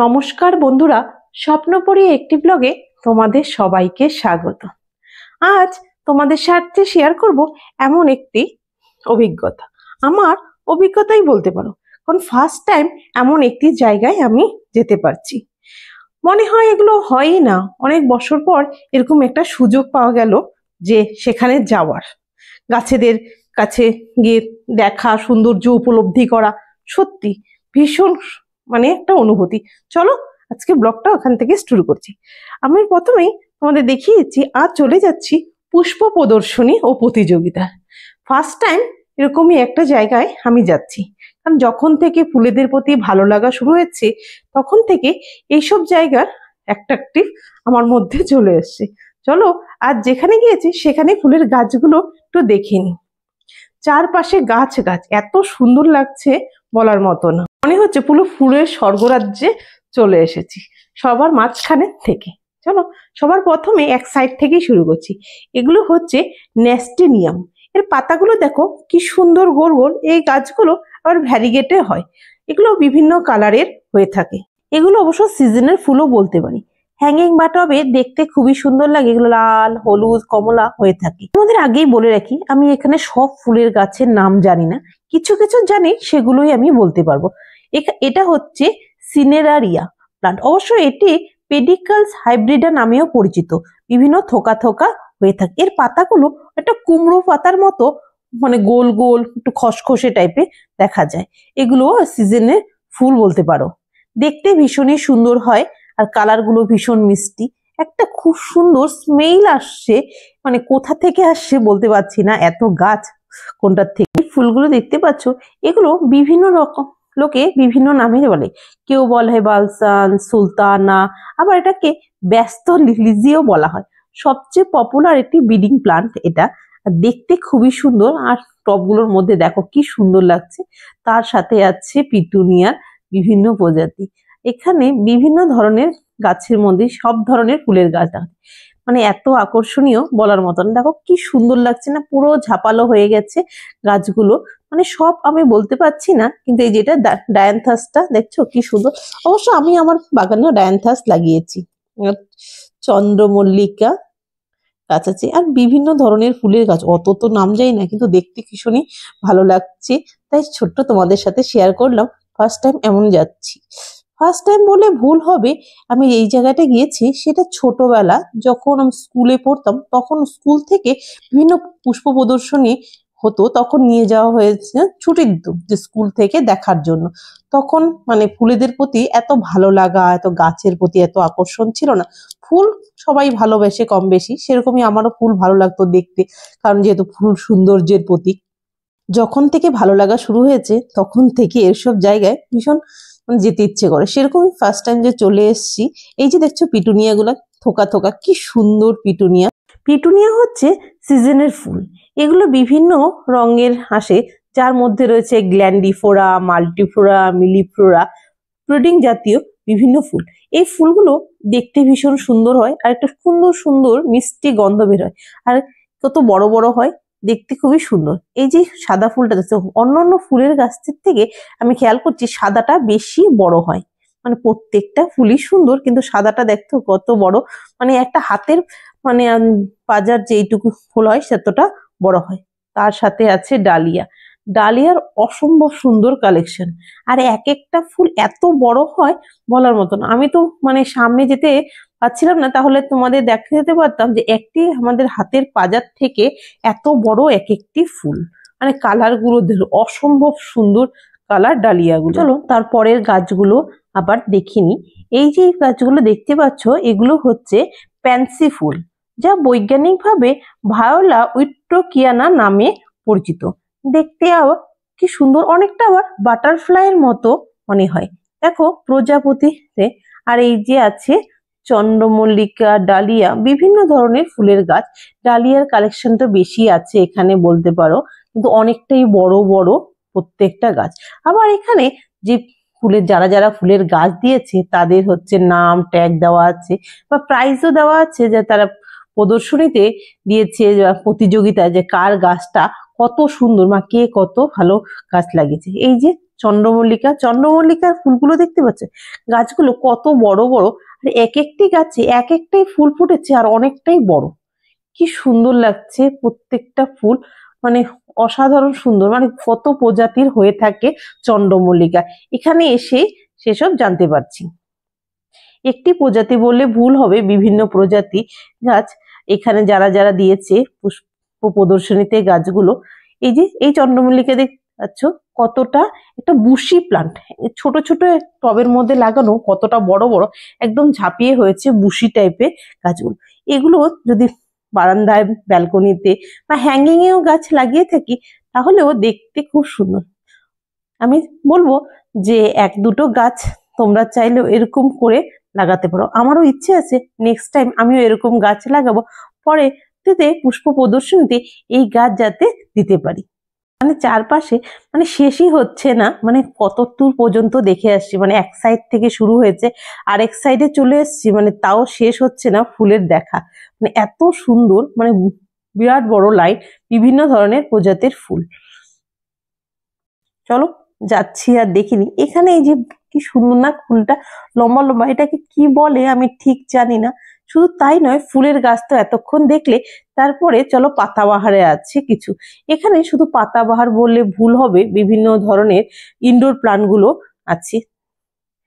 নমস্কার বন্ধুরা, স্বপ্নপরী একটি ব্লগে তোমাদের সবাইকে স্বাগত। আজ তোমাদের সাথে শেয়ার করব এমন একটি অভিজ্ঞতা। আমার অভিজ্ঞতাই বলতে পারো, কারণ ফার্স্ট টাইম এমন একটি জায়গায় আমি যেতে পারছি। মনে হয় এগুলো হয়ই না, অনেক বছর পর এরকম একটা সুযোগ পাওয়া গেল যে সেখানে যাওয়ার, গাছেদের কাছে গিয়ে দেখা, সৌন্দর্য উপলব্ধি করা, সত্যি ভীষণ একটা অনুভূতি। চলো আজকে ব্লগটা ওখান থেকে শুরু করছি। আমি প্রথমেই তোমাদের দেখিয়ে দিচ্ছি, আজ চলে যাচ্ছি পুষ্প প্রদর্শনী ও প্রতিযোগিতা। ফার্স্ট টাইম এরকমই একটা জায়গায় আমি যাচ্ছি, কারণ যখন থেকে ফুলেদের প্রতি ভালো লাগা শুরু হয়েছে তখন থেকে এইসব জায়গার অ্যাট্রাকটিভ আমার মধ্যে চলে এসছে। চলো আজ যেখানে গিয়েছি সেখানে ফুলের গাছগুলো একটু দেখে নি। চারপাশে গাছ গাছ, এত সুন্দর লাগছে বলার মতো না। মনে হচ্ছে পুরো ফুলের স্বর্গরাজ্যে চলে এসেছি, সবার মাঝখানে থেকে। চলো সবার প্রথমে এক সাইড থেকেই শুরু করছি। এগুলো হচ্ছে ন্যাস্টেনিয়াম। এর পাতাগুলো দেখো কি সুন্দর গোল গোল। এই গাছগুলো আবার ভ্যারিগেটে হয়, এগুলো বিভিন্ন কালারের হয়ে থাকে। এগুলো অবশ্য সিজনের ফুলও বলতে পারি। হ্যাঙ্গিং বা টবে দেখতে খুবই সুন্দর লাগে, এগুলো লাল, হলুদ, কমলা হয়ে থাকে। তোমাদের আগেই বলে রাখি, আমি এখানে সব ফুলের গাছের নাম জানি না, কিছু কিছু জানি, সেগুলোই আমি বলতে পারবো। এটা হচ্ছে সিনেরারিয়া প্লান্ট। অবশ্য এটি পেডিকালস হাইব্রিডা নামেও পরিচিত, বিভিন্ন থোকা থোকা হয়ে থাকে। এর পাতাগুলো একটা কুমড়ো পাতার মতো, গোল গোল, একটু খসখসে টাইপের দেখা যায়। এগুলো সিজনের ফুল বলতে পারো। দেখতে ভীষণই সুন্দর হয়, আর কালার গুলো ভীষণ মিষ্টি। একটা খুব সুন্দর স্মেল আসছে, কোথা থেকে আসছে বলতে পারছি না, এত গাছ কোনটার থেকে। ফুলগুলো দেখতে পাচ্ছ, এগুলো বিভিন্ন রকম লোকে বিভিন্ন নামে বলে। কেউ বলে বালসান, সুলতানা, আবার এটাকে ব্যস্ত লিলিজিও বলা হয়। সবচেয়ে পপুলার একটি ব্রিডিং প্লান্ট এটা, দেখতে খুবই সুন্দর। আর টবগুলোর মধ্যে দেখো কি সুন্দর লাগছে। তার সাথে আছে পিটুনিয়ার বিভিন্ন প্রজাতি। এখানে বিভিন্ন ধরনের গাছের মধ্যে সব ধরনের ফুলের গাছ আছে, এত আকর্ষণীয় বলার মতন। দেখো কি সুন্দর লাগছে না, পুরো ঝাপালো হয়ে গেছে গাছগুলো। সব আমি বলতে পারছি না, কিন্তু এই যেটা ডায়ান্থাসটা দেখছো কি সুন্দর। অবশ্য আমি আমার বাগানেও ডায়ান্থাস লাগিয়েছি, চন্দ্রমল্লিকা গাছ আছে, আর বিভিন্ন ধরনের ফুলের গাছ। অত তো নাম যাই না, কিন্তু দেখতে ভীষণই ভালো লাগছে, তাই ছোট্ট তোমাদের সাথে শেয়ার করলাম। ফার্স্ট টাইম এমন যাচ্ছি। ফার্স্ট টাইম বলে ভুল হবে, আমি এই জায়গাটা গিয়েছি সেটা ছোটবেলা যখন আমি স্কুলে পড়তাম, তখন স্কুল থেকে বিভিন্ন পুষ্প প্রদর্শনী হতো, তখন নিয়ে যাওয়া হয়েছে, ছুটি দিত যে স্কুল থেকে দেখার জন্য। তখন ফুলেদের প্রতি এত ভালো লাগা, এত গাছের প্রতি এত আকর্ষণ ছিল না। ফুল সবাই ভালোবাসে কম বেশি, সেরকমই আমারও ফুল ভালো লাগতো দেখতে, কারণ যেহেতু ফুল সৌন্দর্যের প্রতীক। যখন থেকে ভালো লাগা শুরু হয়েছে তখন থেকে এসব জায়গায় ভীষণ যেতে ইচ্ছে করে। সেরকম ফার্স্ট টাইম যে চলে এসেছি। এই যে দেখছো পিটুনিয়া গুলা থোকা থোকা, কি সুন্দর পিটুনিয়া। পিটুনিয়া হচ্ছে সিজনের ফুল। এগুলো বিভিন্ন রঙের আসে, যার মধ্যে রয়েছে গ্ল্যান্ডিফোরা, মাল্টিফ্লোরা, মিলিফ্লোরা, ব্রিডিং জাতীয় বিভিন্ন ফুল। এই ফুলগুলো দেখতে ভীষণ সুন্দর হয়, আর একটা সুন্দর সুন্দর মিষ্টি গন্ধ বের হয়, আর কত বড় বড় হয়, দেখতে খুবই সুন্দর। এই যে সাদা ফুলটা দেখছো, অন্যান্য ফুলের গাছের থেকে আমি খেয়াল করছি সাদাটা বেশি বড় হয়। প্রত্যেকটা ফুলই সুন্দর, কিন্তু সাদাটা দেখতো কত বড়, একটা হাতের পাজার যেইটুকু ফুল হয় সেতটা বড় হয়। তার সাথে আছে ডালিয়া। ডালিয়ার অসম্ভব সুন্দর কালেকশন, আর এক একটা ফুল এত বড় হয় বলার মতন। আমি তো সামনে যেতে পাচ্ছিলাম না, তাহলে তোমাদের দেখতে যেতে পারতাম যে একটি আমাদের হাতের পাজার থেকে এত বড় এক একটি ফুল। কালার গুলো দেখো অসম্ভব সুন্দর কালার ডালিয়াগুলো। চলো তারপরের গাছগুলো আবার দেখিনি। এই যে গাছগুলো দেখতে পাচ্ছ, এগুলো হচ্ছে প্যান্সি ফুল, যা বৈজ্ঞানিকভাবে ভায়োলা উইট্রোকিয়ানা নামে পরিচিত। দেখতে আবার কি সুন্দর, অনেকটা আবার বাটারফ্লাইয়ের মতো মনে হয়, দেখো প্রজাপতিতে। আর এই যে আছে চন্দ্রমল্লিকা, ডালিয়া, বিভিন্ন ধরনের ফুলের গাছ। ডালিয়ার কালেকশনটা বেশি আছে এখানে বলতে পারো, কিন্তু অনেকটাই বড় বড় প্রত্যেকটা গাছ। আবার এখানে যে ফুলের যারা যারা ফুলের গাছ দিয়েছে তাদের হচ্ছে নাম ট্যাগ দেওয়া আছে, বা প্রাইজও দেওয়া আছে, যে তারা প্রদর্শনীতে দিয়েছে প্রতিযোগিতায়, যে কার গাছটা কত সুন্দর, কে কত ভালো গাছ লাগিয়েছে। এই যে চন্দ্রমল্লিকা। চন্দ্রমল্লিকার ফুলগুলো দেখতে পাচ্ছে, গাছগুলো কত বড় বড়, আর এক একটি গাছে এক একটাই ফুল ফুটেছে আর অনেকটাই বড়। কি সুন্দর লাগছে প্রত্যেকটা ফুল, মানে অসাধারণ সুন্দর। মানে কত প্রজাতির হয়ে থাকে চন্দ্রমল্লিকা, এখানে এসে সেসব জানতে পারছি। একটি প্রজাতি বললে ভুল হবে, বিভিন্ন প্রজাতি গাছ এখানে যারা যারা দিয়েছে পুষ্প প্রদর্শনীতে গাছগুলো। এই যে এই চন্দ্রমল্লিকা দেখতে পাচ্ছ, কতটা একটা বুশি প্লান্ট, ছোট ছোট টবের মধ্যে লাগানো, কতটা বড় বড় একদম ঝাঁপিয়ে হয়েছে বুশি টাইপের গাছগুলো। এগুলো যদি বারান্দায়, ব্যালকনিতে বা হ্যাঙ্গিং এও গাছ লাগিয়ে থাকি তাহলেও দেখতে খুব সুন্দর। আমি বলবো যে এক দুটো গাছ তোমরা চাইলেও এরকম করে লাগাতে পারো। আমারও ইচ্ছে আছে নেক্সট টাইম আমিও এরকম গাছ লাগাবো, পরে পুষ্প প্রদর্শনীতে এই গাছ যাতে দিতে পারি। মানে চারপাশে মানে শেষই হচ্ছে না, মানে কত দূর পর্যন্ত দেখে আসছি, মানে এক সাইড থেকে শুরু হয়েছে আরেক সাইডে চলে এসছি, মানে তাও শেষ হচ্ছে না ফুলের দেখা। মানে এত সুন্দর, মানে বিরাট বড় লাইন, বিভিন্ন ধরনের প্রজাতির ফুল। চলো যাচ্ছি আর দেখিনি। এখানে এই যে কি সুন্দর না ফুলটা, লম্বা লম্বা, এটাকে কি বলে আমি ঠিক জানি না। শুধু তাই নয়, ফুলের গাছ তো এতক্ষণ দেখলে, তারপরে চলো পাতাবাহারে আছে কিছু। এখানে শুধু পাতাবাহার বললে ভুল হবে, বিভিন্ন ধরনের ইনডোর প্লান্ট গুলো আছে।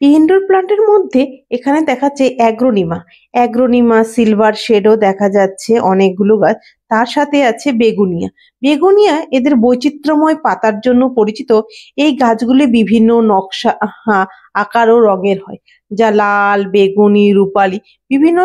ইনডোর প্লান্টের মধ্যে এখানে দেখাচ্ছে অ্যাগ্রোনিমা, অ্যাগ্রোনিমা, সিলভার শেডও দেখা যাচ্ছে অনেকগুলো গাছ। তার সাথে আছে বেগুনিয়া। বেগুনিয়া এদের বৈচিত্র্যময় পাতার জন্য পরিচিত। এই গাছগুলি বিভিন্ন নকশা, আকার ও রঙের হয়, যা লাল, বেগুনি, রূপালি বিভিন্ন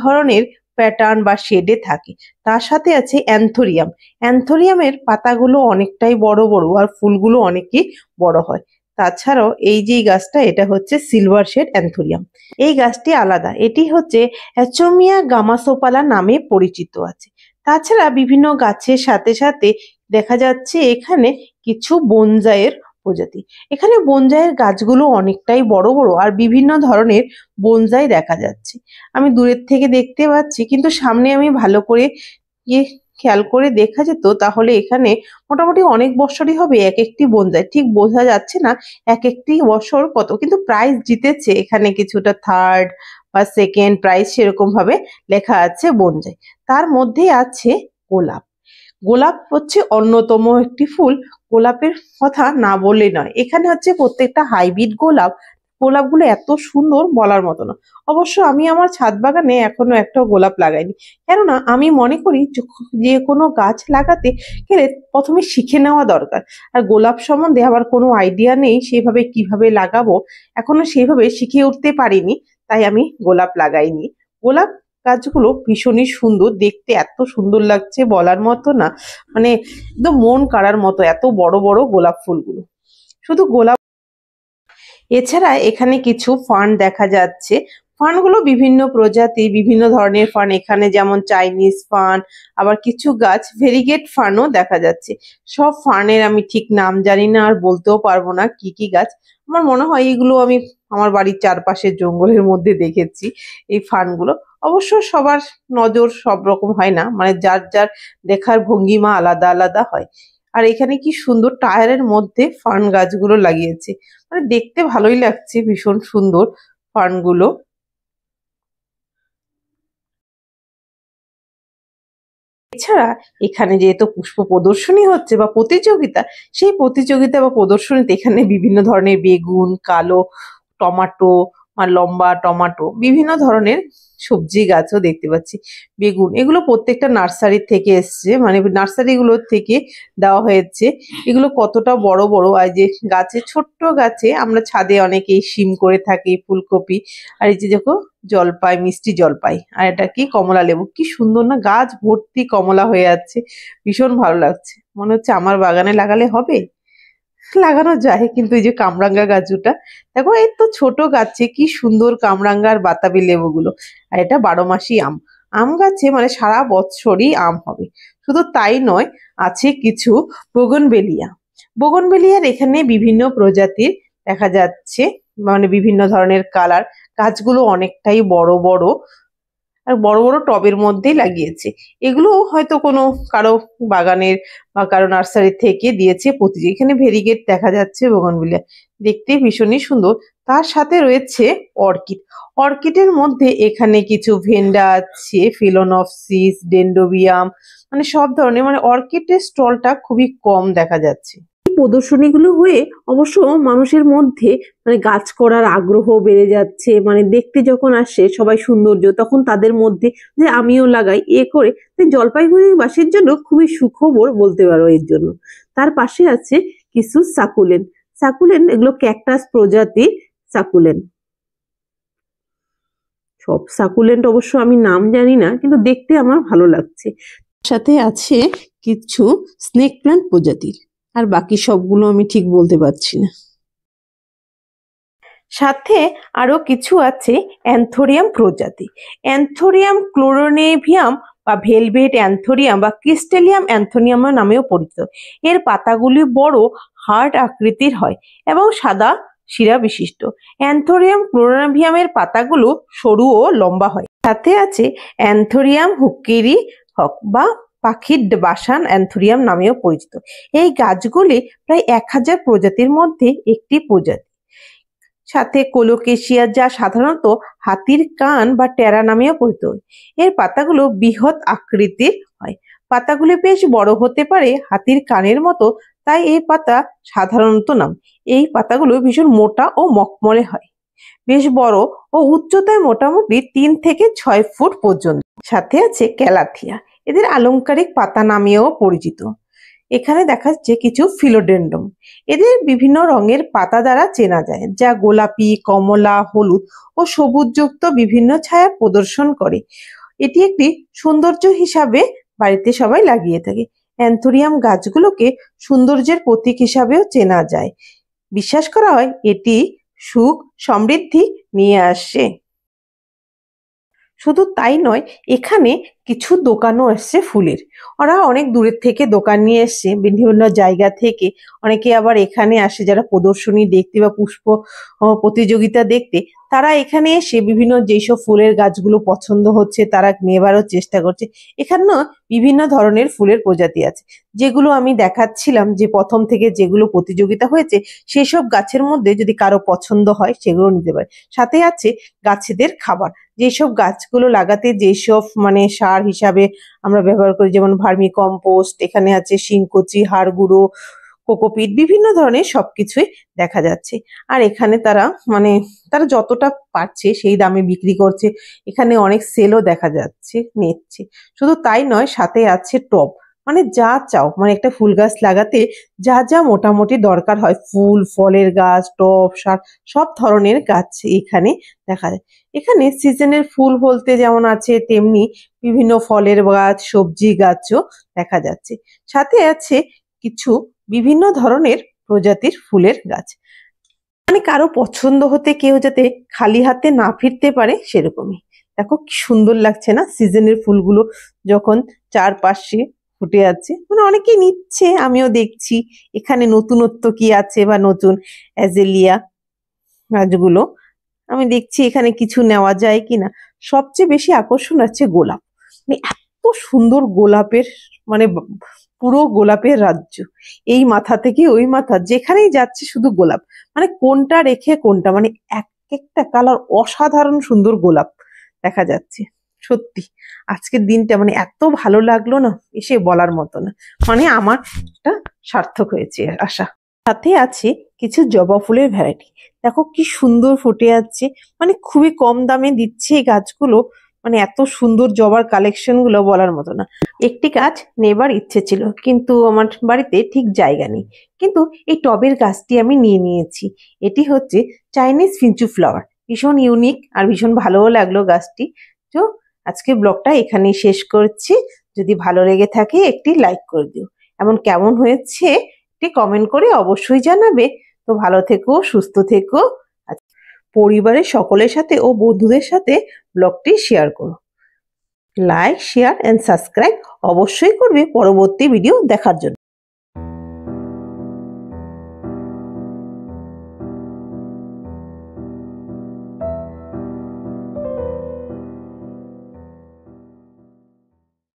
ধরনের প্যাটার্ন বা শেডে থাকে। তার সাথে আছে অ্যান্থোরিয়াম। অ্যান্থোরিয়ামের পাতাগুলো অনেকটাই বড় বড় আর ফুলগুলো অনেকই বড় হয়। তাছাড়াও এই যে গাছটা, এটা হচ্ছে সিলভার শেড অ্যান্থোরিয়াম। এই গাছটি আলাদা, এটি হচ্ছে অ্যাচোমিয়া গামাসোপালা নামে পরিচিত আছে। তাছাড়া বিভিন্ন গাছের সাথে সাথে দেখা যাচ্ছে এখানে কিছু বনজাইয়ের প্রজাতি। এখানে বনজাইয়ের গাছগুলো অনেকটাই বড় বড় আর বিভিন্ন ধরনের বনজাই দেখা যাচ্ছে। আমি দূরের থেকে দেখতে পাচ্ছি, কিন্তু সামনে আমি ভালো করে খেয়াল করে দেখা যেত তাহলে এখানে মোটামুটি অনেক বছরই হবে এক একটি বনজাই, ঠিক বোঝা যাচ্ছে না এক একটি বছর কত, কিন্তু প্রাইজ জিতেছে এখানে কিছুটা, থার্ড বা সেকেন্ড প্রাইজ সেরকম ভাবে লেখা আছে বনজাই। তার মধ্যে আছে গোলাপ। গোলাপ হচ্ছে অন্যতম একটি ফুল। গোলাপের কথা না বললে নয়, এখানে হচ্ছে প্রত্যেকটা হাইব্রিড গোলাপ। গোলাপগুলো এত সুন্দর বলার মতো না। অবশ্য আমি আমার ছাদ বাগানে এখনো একটা গোলাপ লাগাইনি, কেননা আমি মনে করি যে কোনো গাছ লাগাতে গেলে প্রথমে শিখে নেওয়া দরকার। আর গোলাপ সম্বন্ধে আমার কোনো আইডিয়া নেই, সেভাবে কিভাবে লাগাবো এখনো সেইভাবে শিখে উঠতে পারিনি, তাই আমি গোলাপ লাগাইনি। গোলাপ গাছগুলো ভীষণই সুন্দর দেখতে, এত সুন্দর লাগছে বলার মতো না, মানে একদম মন কাড়ার মতো এত বড় বড় গোলাপ ফুলগুলো। শুধু গোলাপ, এছাড়া এখানে কিছু ফার্ন দেখা যাচ্ছে। ফার্নগুলো বিভিন্ন প্রজাতি, বিভিন্ন ধরনের ফার্ন, এখানে যেমন চাইনিজ ফার্ন, আবার কিছু গাছ ভেরিগেট ফার্নও দেখা যাচ্ছে। সব ফার্নের আমি ঠিক নাম জানি না আর বলতেও পারবো না কি কি গাছ। আমার মনে হয় এগুলো আমি আমার বাড়ির চারপাশের জঙ্গলের মধ্যে দেখেছি এই ফার্নগুলো। অবশ্য সবার নজর সব রকম হয় না, মানে যার যার দেখার ভঙ্গিমা আলাদা আলাদা হয়। আর এখানে কি সুন্দর টায়ারের মধ্যে ফার্ন গাছগুলো লাগিয়েছে, মানে দেখতে ভালোই লাগছে, ভীষণ সুন্দর ফার্নগুলো। এছাড়া এখানে যেহেতু পুষ্প প্রদর্শনী হচ্ছে বা প্রতিযোগিতা, সেই প্রতিযোগিতা বা প্রদর্শনীতে এখানে বিভিন্ন ধরনের বেগুন, কালো টমাটো, লম্বা টমাটো, বিভিন্ন ধরনের সবজি গাছও দেখতে পাচ্ছি। বেগুন এগুলো প্রত্যেকটা নার্সারি থেকে এসছে, মানে নার্সারি গুলোর থেকে দেওয়া হয়েছে। এগুলো কতটা বড় বড়, আর যে গাছে, ছোট্ট গাছে আমরা ছাদে অনেকেই শিম করে থাকি, ফুলকপি। আর এই যে দেখো জলপাই, মিষ্টি জলপাই, আর এটা কি কমলা লেবু, কি সুন্দর না, গাছ ভর্তি কমলা হয়ে যাচ্ছে, ভীষণ ভালো লাগছে। মনে হচ্ছে আমার বাগানে লাগালে হবে, লাগানো যায়। কিন্তু এই যে কামরাঙ্গা গাছটা দেখো, এই তো ছোট গাছে কি সুন্দর কামরাঙ্গা আর বাতাবি লেবুগুলো। আর এটা 12 মাসি আম, আম গাছে মানে সারা বছরই আম হবে। শুধু তাই নয়, আছে কিছু বোগনভেলিয়া। বোগনভেলিয়ার এখানে বিভিন্ন প্রজাতির দেখা যাচ্ছে, মানে বিভিন্ন ধরনের কালার। গাছগুলো অনেকটাই বড় বড়, আর বড় বড় টবের মধ্যেই লাগিয়েছে। এগুলো হয়তো কোনো কারো বাগানের বা কারো নার্সারি থেকে দিয়েছে প্রতিটি। এখানে ভেরিগেট দেখা যাচ্ছে, বোগনভিলিয়া দেখতে ভীষণই সুন্দর। তার সাথে রয়েছে অর্কিড। অর্কিডের মধ্যে এখানে কিছু ভেন্ডা আছে, ফিলোনপসিস, ডেন্ড্রোবিয়াম, মানে সব ধরনের, মানে অর্কিডের স্টলটা খুবই কম দেখা যাচ্ছে। প্রদর্শনীগুলো হয়ে অবশ্য মানুষের মধ্যে মানে গাছ করার আগ্রহ বেড়ে যাচ্ছে। মানে দেখতে যখন আসে সবাই সৌন্দর্য, তখন তাদের মধ্যে যে আমিও লাগাই এ করে, জলপাইগুড়িবাসীর জন্য খুবই সুখবর বলতে পারো এর জন্য। তার পাশে আছে কিছু সাকুলেন। সাকুলেন এগুলো ক্যাকটাস প্রজাতির সাকুলেন। সব সাকুলেন্ট অবশ্য আমি নাম জানি না, কিন্তু দেখতে আমার ভালো লাগছে। সাথে আছে কিছু স্নেক প্ল্যান্ট প্রজাতির, আর বাকি সবগুলো আমি ঠিক বলতে পারছি না। সাথে আরো কিছু আছে অ্যান্থোরিয়াম প্রজাতি। অ্যান্থোরিয়াম ক্লোরোনেভিয়াম বা ভেলভেট অ্যান্থোরিয়াম বা ক্রিস্টেলিয়াম অ্যান্থোরিয়াম নামেও পরিচিত। এর পাতাগুলি বড় হার্ড আকৃতির হয় এবং সাদা শিরা বিশিষ্ট। অ্যান্থোরিয়াম ক্লোরোনেভিয়ামের পাতাগুলো সরু ও লম্বা হয়। সাথে আছে অ্যান্থোরিয়াম হুক্কেরি হক বা পাখির বাসান অ্যান্থোরিয়াম নামেও পরিচিত। এই গাছগুলি প্রায় 1000 প্রজাতির মধ্যে একটি প্রজাতি। সাথে কোলোকেশিয়া, যা সাধারণত হাতির কান বা টেরা নামেও পরিচিত। এর পাতাগুলো বৃহৎ আকৃতির হয়। পাতাগুলি বেশ বড় হতে পারে হাতির কানের মতো, তাই এই পাতা সাধারণত নাম। এই পাতাগুলো ভীষণ মোটা ও মখমলে হয়, বেশ বড় ও উচ্চতায় মোটামুটি 3 থেকে 6 ফুট পর্যন্ত। সাথে আছে ক্যালাথিয়া, এদের আলংকারিক পাতা নামেও পরিচিত। এখানে দেখা যাচ্ছে কিছু ফিলোডেন্ড্রন। এদের বিভিন্ন রঙের পাতা দ্বারা চেনা যায়, যা গোলাপি, কমলা, হলুদ ও সবুজযুক্ত বিভিন্ন ছায়া প্রদর্শন করে। এটি একটি সৌন্দর্য হিসাবে বাড়িতে সবাই লাগিয়ে থাকে। অ্যান্থোরিয়াম গাছগুলোকে সৌন্দর্যের প্রতীক হিসাবেও চেনা যায়। বিশ্বাস করা হয় এটি সুখ সমৃদ্ধি নিয়ে আসে। শুধু তাই নয়, এখানে কিছু দোকানও আসছে ফুলের। ওরা অনেক দূরের থেকে দোকান নিয়ে এসছে, বিভিন্ন জায়গা থেকে। অনেকে আবার এখানে আসে যারা প্রদর্শনী দেখতে বা পুষ্প প্রতিযোগিতা দেখতে, তারা এখানে এসে বিভিন্ন যেসব ফুলের গাছগুলো পছন্দ হচ্ছে তারা নেবারও চেষ্টা করছে। এখানে বিভিন্ন ধরনের ফুলের প্রজাতি আছে, যেগুলো আমি দেখাচ্ছিলাম যে প্রথম থেকে যেগুলো প্রতিযোগিতা হয়েছে, সেসব গাছের মধ্যে যদি কারো পছন্দ হয় সেগুলো নিতে পারে। সাথে আছে গাছেদের খাবার, যেসব গাছগুলো লাগাতে যেসব মানে সার হিসাবে আমরা ব্যবহার করি, যেমন ভার্মি কম্পোস্ট, এখানে আছে শিংকুচি, হাড় গুঁড়ো, কোকোপিট, বিভিন্ন ধরনের সবকিছুই দেখা যাচ্ছে। আর এখানে তারা যতটা পারছে সেই দামে বিক্রি করছে। এখানে অনেক সেলও দেখা যাচ্ছে, নিচ্ছে। শুধু তাই নয়, সাথে আছে টব, মানে যা চাও, মানে একটা ফুল গাছ লাগাতে যা যা মোটামুটি দরকার হয়, ফুল ফলের গাছ, টব, সার, সব ধরনের গাছ এখানে দেখা যায়। এখানে সিজনের ফুল বলতে যেমন আছে, তেমনি বিভিন্ন ফলের গাছ, সবজি গাছও দেখা যাচ্ছে। সাথে আছে কিছু বিভিন্ন ধরনের প্রজাতির ফুলের গাছ, মানে কারো পছন্দ হতে কেউ যাতে খালি হাতে না ফিরতে পারে সেরকমই। দেখো কি সুন্দর লাগছে না সিজনের ফুলগুলো যখন চারপাশে ফুটে আছে, মানে অনেকেই নিচ্ছে, আমিও দেখছি। এখানে নতুনত্ব কি আছে বা নতুন অ্যাজেলিয়া গাছগুলো আমি দেখছি এখানে কিছু নেওয়া যায় কিনা। সবচেয়ে বেশি আকর্ষণ আছে গোলাপ, মানে এত সুন্দর গোলাপের, মানে পুরো গোলাপের রাজ্য। এই মাথা থেকে ওই মাথা যেখানেই যাচ্ছে শুধু গোলাপ, মানে কোনটা রেখে কোনটা, মানে এক একটা কালার অসাধারণ সুন্দর গোলাপ দেখা যাচ্ছে। সত্যি আজকের দিনটা মানে এত ভালো লাগলো না, এসে বলার মতো না। মানে আমার একটা সার্থক হয়েছে আশা। সাথে আছে কিছু জবা ফুলের ভ্যারাইটি। দেখো কি সুন্দর ফুটে যাচ্ছে, মানে খুবই কম দামে দিচ্ছে এই গাছগুলো। মানে এত সুন্দর জবার কালেকশন গুলো বলার মতো না। একটি গাছ নেবার ইচ্ছে ছিল, কিন্তু আমার বাড়িতে ঠিক জায়গা নেই। কিন্তু এই টবের গাছটি আমি নিয়ে নিয়েছি। এটি হচ্ছে চাইনিজ ফিঞ্চু ফ্লাওয়ার, ভীষণ ইউনিক আর ভীষণ ভালোও লাগলো গাছটি। তো আজকে ব্লগটা এখানেই শেষ করছি। যদি ভালো লেগে থাকে একটি লাইক করে দিও। এমন কেমন হয়েছে একটি কমেন্ট করে অবশ্যই জানাবে। তো ভালো থেকো, সুস্থ থেকো, পরিবারের সকলের সাথে ও বন্ধুদের সাথে ব্লগটি শেয়ার করো। লাইক, শেয়ার এন্ড সাবস্ক্রাইব অবশ্যই করবে পরবর্তী ভিডিও দেখার জন্য।